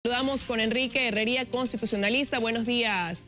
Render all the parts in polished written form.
Saludamos con Enrique Herrería, constitucionalista. Buenos días,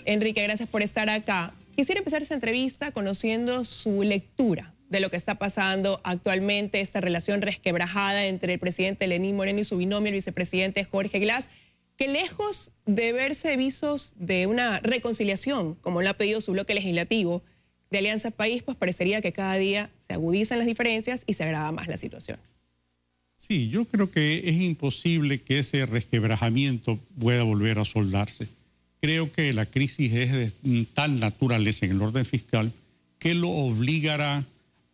Enrique, gracias por estar acá. Quisiera empezar esta entrevista conociendo su lectura de lo que está pasando actualmente, esta relación resquebrajada entre el presidente Lenín Moreno y su binomio, el vicepresidente Jorge Glass, que lejos de verse visos de una reconciliación, como lo ha pedido su bloque legislativo de Alianza País, pues parecería que cada día se agudizan las diferencias y se agrava más la situación. Sí, yo creo que es imposible que ese resquebrajamiento pueda volver a soldarse. Creo que la crisis es de tal naturaleza en el orden fiscal que lo obligará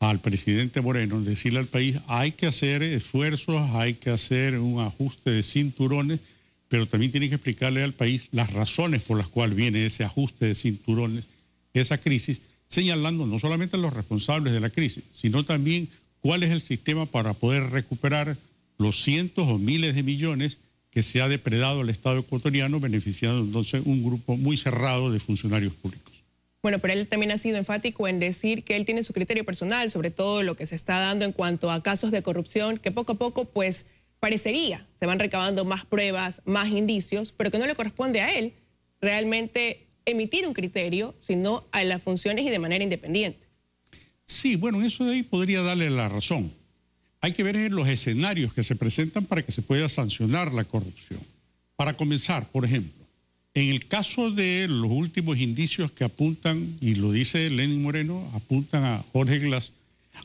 al presidente Moreno a decirle al país: hay que hacer esfuerzos, hay que hacer un ajuste de cinturones, pero también tiene que explicarle al país las razones por las cuales viene ese ajuste de cinturones, esa crisis, señalando no solamente a los responsables de la crisis, sino también cuál es el sistema para poder recuperar los cientos o miles de millones que se ha depredado el Estado ecuatoriano, beneficiando entonces un grupo muy cerrado de funcionarios públicos. Bueno, pero él también ha sido enfático en decir que él tiene su criterio personal sobre todo lo que se está dando en cuanto a casos de corrupción, que poco a poco pues parecería se van recabando más pruebas, más indicios, pero que no le corresponde a él realmente emitir un criterio, sino a las funciones y de manera independiente. Sí, bueno, eso de ahí podría darle la razón. Hay que ver los escenarios que se presentan para que se pueda sancionar la corrupción. Para comenzar, por ejemplo, en el caso de los últimos indicios que apuntan, y lo dice Lenín Moreno, apuntan a Jorge Glass,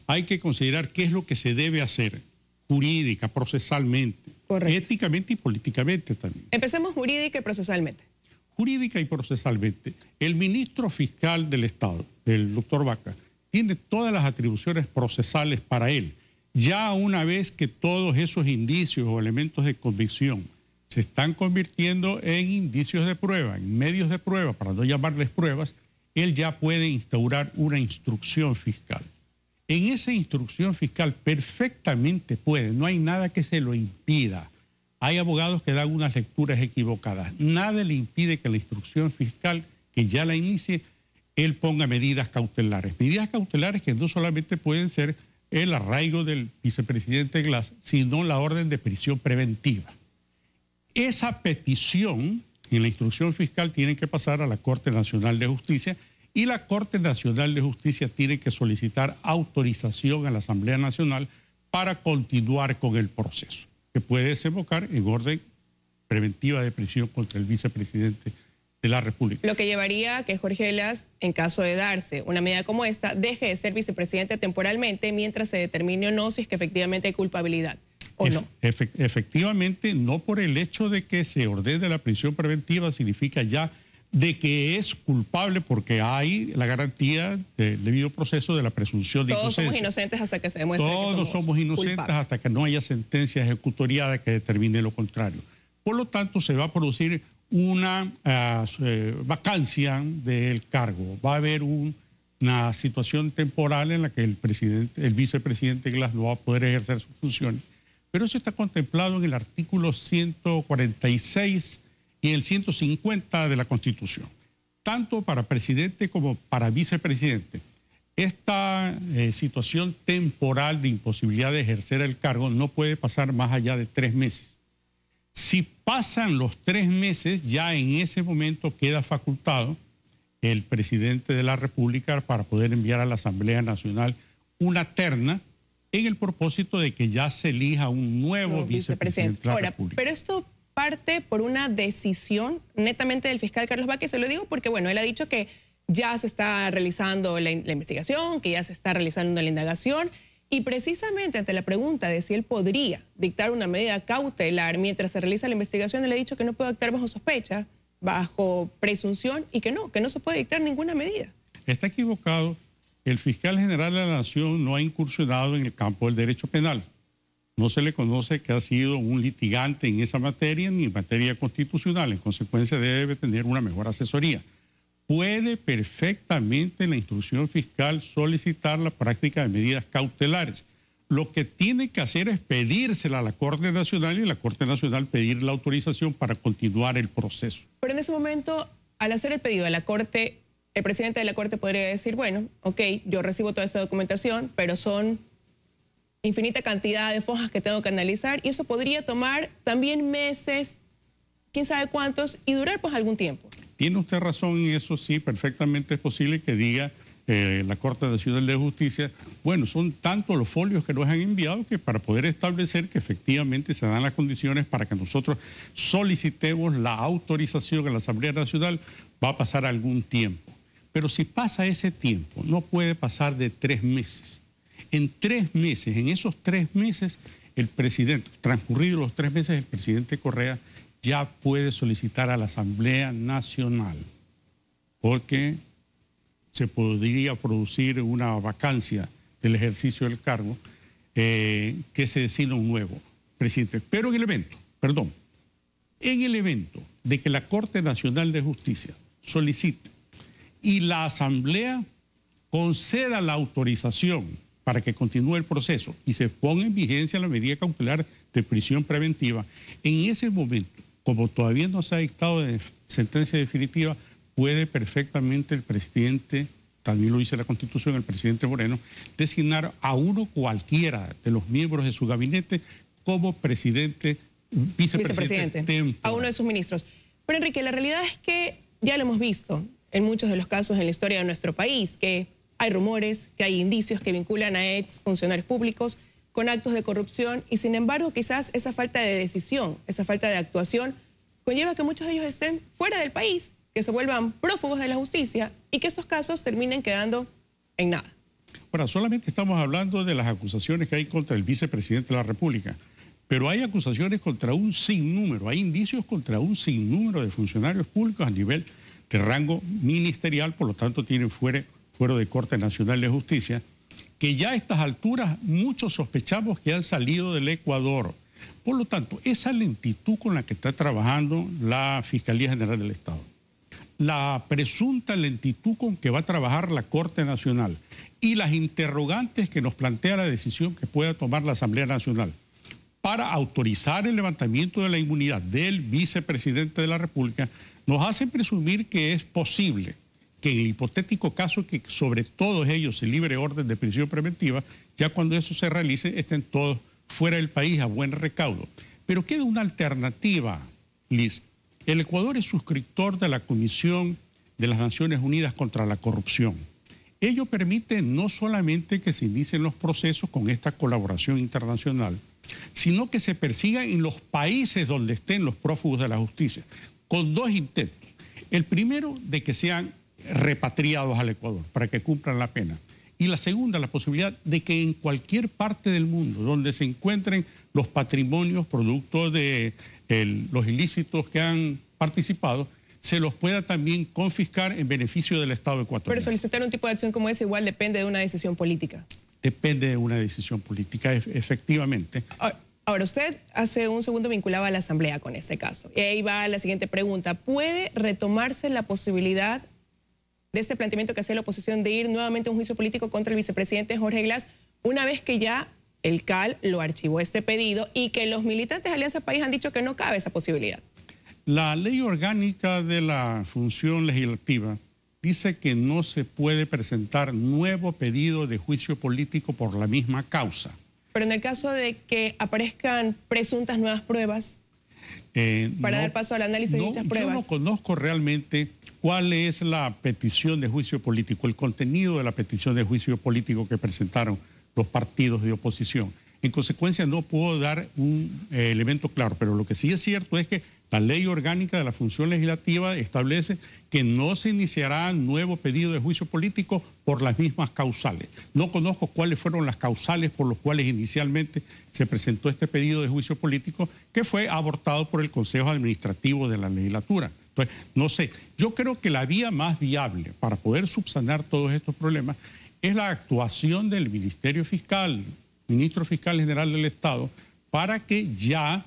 hay que considerar qué es lo que se debe hacer jurídica, procesalmente, correcto, éticamente y políticamente también. Empecemos jurídica y procesalmente. Jurídica y procesalmente. El ministro fiscal del Estado, el doctor Vaca, tiene todas las atribuciones procesales para él. Ya una vez que todos esos indicios o elementos de convicción se están convirtiendo en indicios de prueba, en medios de prueba, para no llamarles pruebas, él ya puede instaurar una instrucción fiscal. En esa instrucción fiscal perfectamente puede, no hay nada que se lo impida. Hay abogados que dan unas lecturas equivocadas. Nada le impide que la instrucción fiscal, que ya la inicie, él ponga medidas cautelares. Medidas cautelares que no solamente pueden ser el arraigo del vicepresidente Glass, sino la orden de prisión preventiva. Esa petición en la instrucción fiscal tiene que pasar a la Corte Nacional de Justicia y la Corte Nacional de Justicia tiene que solicitar autorización a la Asamblea Nacional para continuar con el proceso, que puede desembocar en orden preventiva de prisión contra el vicepresidente de la República. Lo que llevaría a que Jorge Glass, en caso de darse una medida como esta, deje de ser vicepresidente temporalmente mientras se determine o no si es que efectivamente hay culpabilidad o no. Efectivamente, no por el hecho de que se ordene la prisión preventiva significa ya de que es culpable, porque hay la garantía del debido proceso de la presunción de inocencia. Todos somos inocentes hasta que se demuestre que Todos somos inocentes culpables, hasta que no haya sentencia ejecutoriada que determine lo contrario. Por lo tanto, se va a producir una vacancia del cargo. Va a haber una situación temporal en la que el vicepresidente Glass no va a poder ejercer sus funciones. Pero eso está contemplado en el artículo 146 y el 150 de la Constitución. Tanto para presidente como para vicepresidente, esta situación temporal de imposibilidad de ejercer el cargo no puede pasar más allá de 3 meses. Si pasan los 3 meses, ya en ese momento queda facultado el presidente de la República para poder enviar a la Asamblea Nacional una terna en el propósito de que ya se elija un nuevo vicepresidente de la República. Pero esto parte por una decisión netamente del fiscal Carlos Vaca, y se lo digo porque, bueno, él ha dicho que ya se está realizando la investigación, que ya se está realizando la indagación, y precisamente ante la pregunta de si él podría dictar una medida cautelar mientras se realiza la investigación, él ha dicho que no puede actuar bajo sospecha, bajo presunción, y que no se puede dictar ninguna medida. Está equivocado. El fiscal general de la Nación no ha incursionado en el campo del derecho penal. No se le conoce que ha sido un litigante en esa materia ni en materia constitucional. En consecuencia, debe tener una mejor asesoría. Puede perfectamente la instrucción fiscal solicitar la práctica de medidas cautelares. Lo que tiene que hacer es pedírsela a la Corte Nacional y la Corte Nacional pedir la autorización para continuar el proceso. Pero en ese momento, al hacer el pedido a la Corte, el presidente de la Corte podría decir, bueno, ok, yo recibo toda esta documentación, pero son infinita cantidad de fojas que tengo que analizar, y eso podría tomar también meses, quién sabe cuántos, y durar pues algún tiempo. Tiene usted razón en eso, sí, perfectamente es posible que diga la Corte Nacional de Justicia, bueno, son tantos los folios que nos han enviado que para poder establecer que efectivamente se dan las condiciones para que nosotros solicitemos la autorización en la Asamblea Nacional, va a pasar algún tiempo. Pero si pasa ese tiempo, no puede pasar de 3 meses. En 3 meses, en esos 3 meses, el presidente, transcurridos los 3 meses, el presidente Correa ya puede solicitar a la Asamblea Nacional, porque se podría producir una vacancia del ejercicio del cargo, que se designa un nuevo presidente. Pero en el evento de que la Corte Nacional de Justicia solicite y la Asamblea conceda la autorización para que continúe el proceso y se ponga en vigencia la medida cautelar de prisión preventiva, en ese momento, como todavía no se ha dictado sentencia definitiva, puede perfectamente el presidente, también lo dice la Constitución, el presidente Moreno, designar a uno cualquiera de los miembros de su gabinete como vicepresidente a uno de sus ministros. Pero Enrique, la realidad es que ya lo hemos visto en muchos de los casos en la historia de nuestro país, que hay rumores, que hay indicios que vinculan a ex funcionarios públicos con actos de corrupción y sin embargo quizás esa falta de decisión, esa falta de actuación conlleva a que muchos de ellos estén fuera del país, que se vuelvan prófugos de la justicia y que estos casos terminen quedando en nada. Ahora, solamente estamos hablando de las acusaciones que hay contra el vicepresidente de la República, pero hay acusaciones contra un sinnúmero, hay indicios contra un sinnúmero de funcionarios públicos a nivel de rango ministerial, por lo tanto tienen fuero de Corte Nacional de Justicia, que ya a estas alturas muchos sospechamos que han salido del Ecuador. Por lo tanto, esa lentitud con la que está trabajando la Fiscalía General del Estado, la presunta lentitud con que va a trabajar la Corte Nacional y las interrogantes que nos plantea la decisión que pueda tomar la Asamblea Nacional para autorizar el levantamiento de la inmunidad del vicepresidente de la República, nos hacen presumir que es posible que en el hipotético caso que sobre todos ellos se libre orden de prisión preventiva, ya cuando eso se realice estén todos fuera del país a buen recaudo. Pero queda una alternativa, Liz. El Ecuador es suscriptor de la Comisión de las Naciones Unidas contra la Corrupción. Ello permite no solamente que se inicien los procesos con esta colaboración internacional, sino que se persigan en los países donde estén los prófugos de la justicia, con 2 intentos. El primero, de que sean repatriados al Ecuador para que cumplan la pena. Y la segunda, la posibilidad de que en cualquier parte del mundo donde se encuentren los patrimonios producto de los ilícitos que han participado, se los pueda también confiscar en beneficio del Estado ecuatoriano. Pero solicitar un tipo de acción como esa igual depende de una decisión política. Depende de una decisión política, efectivamente. Ahora, usted hace un segundo vinculaba a la Asamblea con este caso. Y ahí va la siguiente pregunta. ¿Puede retomarse la posibilidad de este planteamiento que hace la oposición de ir nuevamente a un juicio político contra el vicepresidente Jorge Glass una vez que ya el CAL lo archivó este pedido y que los militantes de Alianza País han dicho que no cabe esa posibilidad? La ley orgánica de la función legislativa dice que no se puede presentar nuevo pedido de juicio político por la misma causa. Pero en el caso de que aparezcan presuntas nuevas pruebas, para dar paso al análisis de dichas pruebas. Yo no conozco realmente cuál es la petición de juicio político, el contenido de la petición de juicio político que presentaron los partidos de oposición. En consecuencia, no puedo dar un elemento claro, pero lo que sí es cierto es que la ley orgánica de la función legislativa establece que no se iniciará nuevo pedido de juicio político por las mismas causales. No conozco cuáles fueron las causales por las cuales inicialmente se presentó este pedido de juicio político, que fue abortado por el Consejo Administrativo de la Legislatura. Entonces, no sé, yo creo que la vía más viable para poder subsanar todos estos problemas es la actuación del Ministerio Fiscal, Ministro Fiscal General del Estado, para que ya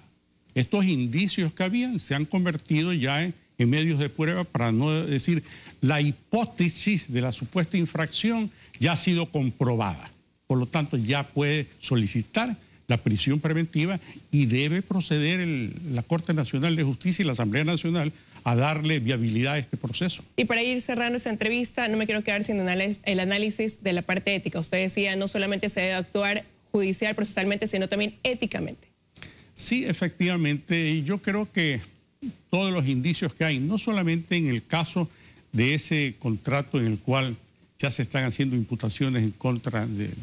estos indicios que habían se han convertido ya en medios de prueba, para no decir la hipótesis de la supuesta infracción ya ha sido comprobada. Por lo tanto, ya puede solicitar la prisión preventiva y debe proceder la Corte Nacional de Justicia y la Asamblea Nacional a darle viabilidad a este proceso. Y para ir cerrando esta entrevista, no me quiero quedar sin el análisis de la parte ética. Usted decía, no solamente se debe actuar judicial, procesalmente, sino también éticamente. Sí, efectivamente, y yo creo que todos los indicios que hay, no solamente en el caso de ese contrato en el cual ya se están haciendo imputaciones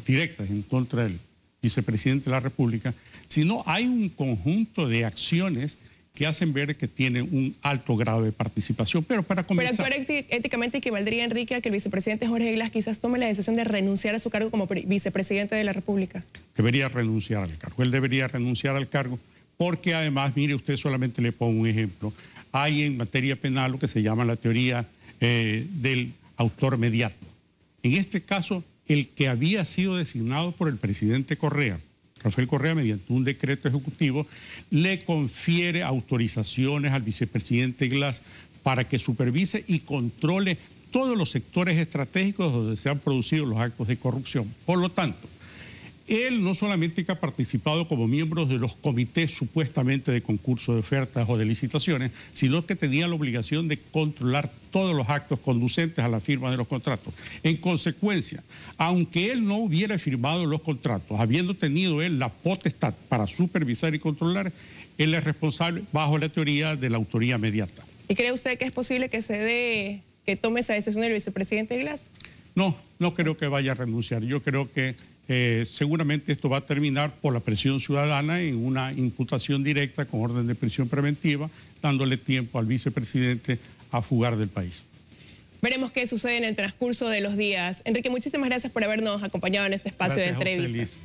directas en contra del vicepresidente de la República, sino hay un conjunto de acciones que hacen ver que tiene un alto grado de participación. Pero para comenzar... Pero actuar éticamente equivaldría, Enrique, a que el vicepresidente Jorge Glass quizás tome la decisión de renunciar a su cargo como vicepresidente de la República. Debería renunciar al cargo. Él debería renunciar al cargo porque además, mire, usted solamente le pongo un ejemplo. Hay en materia penal lo que se llama la teoría del autor mediato. En este caso, el que había sido designado por el presidente Correa, Rafael Correa, mediante un decreto ejecutivo, le confiere autorizaciones al vicepresidente Glass para que supervise y controle todos los sectores estratégicos donde se han producido los actos de corrupción. Por lo tanto, él no solamente que ha participado como miembro de los comités supuestamente de concurso de ofertas o de licitaciones, sino que tenía la obligación de controlar todos los actos conducentes a la firma de los contratos. En consecuencia, aunque él no hubiera firmado los contratos, habiendo tenido él la potestad para supervisar y controlar, él es responsable bajo la teoría de la autoría mediata. ¿Y cree usted que es posible que tome esa decisión el vicepresidente Glass? No, no creo que vaya a renunciar. Yo creo que seguramente esto va a terminar por la presión ciudadana en una imputación directa con orden de prisión preventiva, dándole tiempo al vicepresidente a fugar del país. Veremos qué sucede en el transcurso de los días. Enrique, muchísimas gracias por habernos acompañado en este espacio de entrevista.